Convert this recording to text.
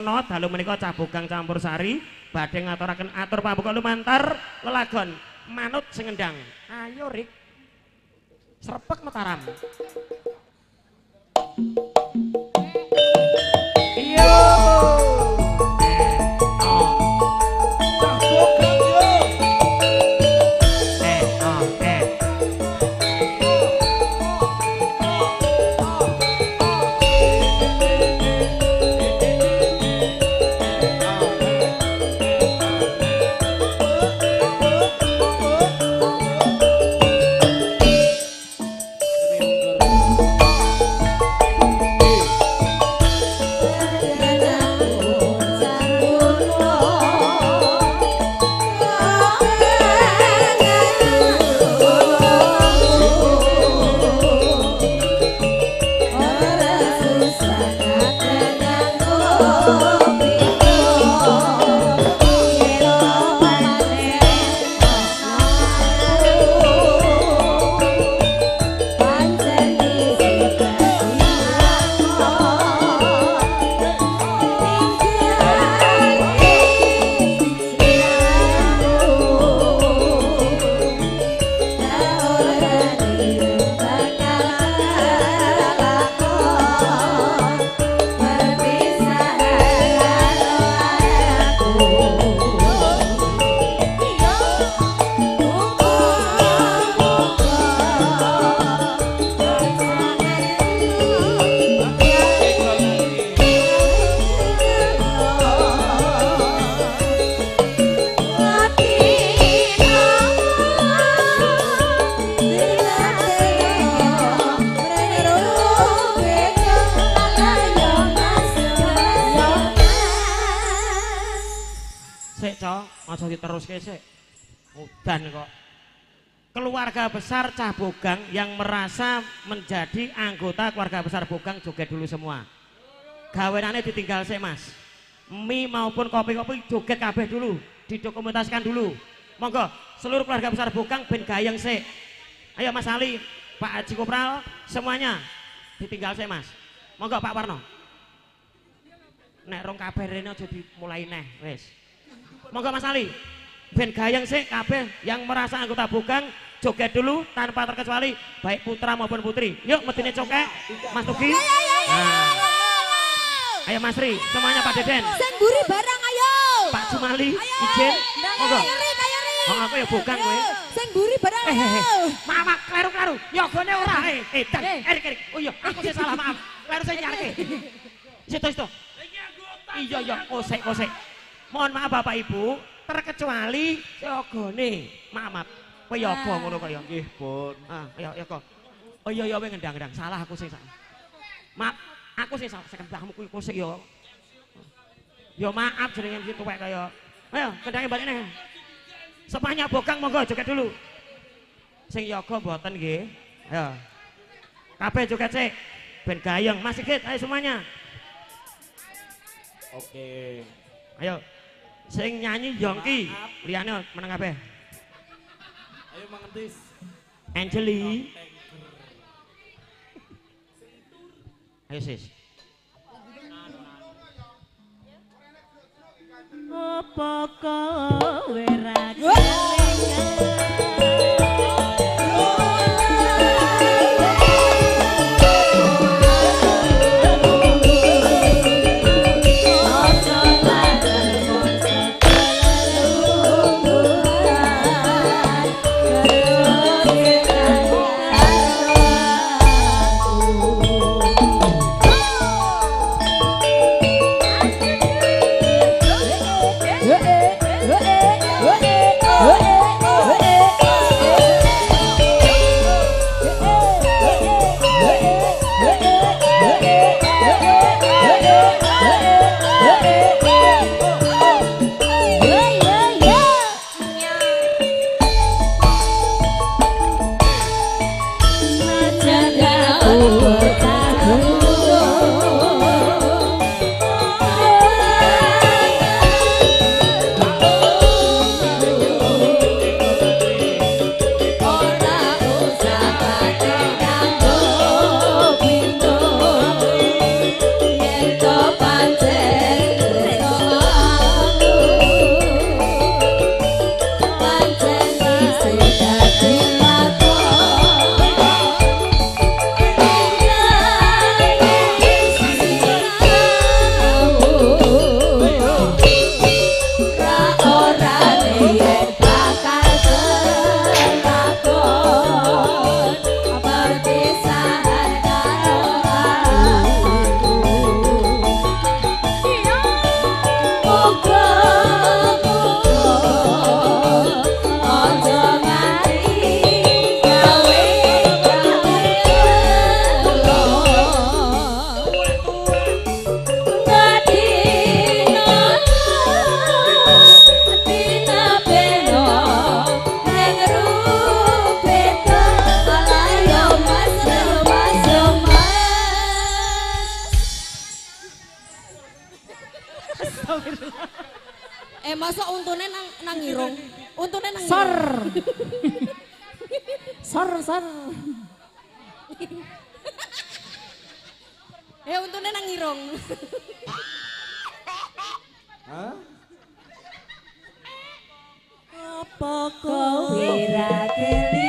Dalu menika Cah Bogang campur sari badhe ngaturaken atur pambuka lumantar lelagon manut sing ngendang. Ayo Rik. Srepek Mataram. Iyo. Cah Bogang yo. Aja diteruske sik. Udan kok. Keluarga besar Cah Bogang yang merasa menjadi anggota keluarga besar Bogang joget dulu semua. Gawenane ditinggal sik, Mas. Mie maupun kopi-kopi joget kabeh dulu, didokumentasikan dulu. Monggo seluruh keluarga besar Bogang ben gayeng sik. Ayo Mas Ali, Pak Haji Kopral, semuanya ditinggal sik, Mas. Monggo Pak Warno. Nek rong kabeh rene aja dimulai neh, wis. Monggo Mas Ali, ben gayeng sik kabeh yang merasa anggota Bogang joget dulu tanpa terkecuali baik putra maupun putri. Yuk medine cokek, Mas Tugi. Ayo Mas Ri, semuanya Pak Deden. Sing mburi barang ayo. Pak Jumali, izin. Monggo. Oh, aku ya Bogang kowe. Sing mburi barang ayo. Maaf, kleru-kleru. Yogone ora. Dan Erik. Oh iya, aku sing salah, maaf. Kleru sing nyarke. Situ. Iya, kosek. Mohon maaf Bapak Ibu, terkecuali yogone. Maaf. Kowe yoga ngono kok ya. Nggih, Pun. Ya kok. Oh iya kowe ngendang-endang. Salah aku sing salah. Maaf, aku sing salah. Sekembahmu kuwi kosek ya. Ya maaf jenenge mesti tuwek kaya. Ayo, kendange balik neh. Semuanya Bogang monggo joget dulu. Sing yoga mboten nggih. Ayo. Kabeh joget sik. Ben gayeng. Mas Sigit, ayo semuanya. Oke. Ayo. Sing nyanyi Yongki, liyane meneng kabeh. Ayo mangentis. Angeli. Ayo sis. Apa kowe ra Masa untune nang irung? Untune nang Sor. irung. Sor. Untune nang irung. Hah? Apa kowe ra geli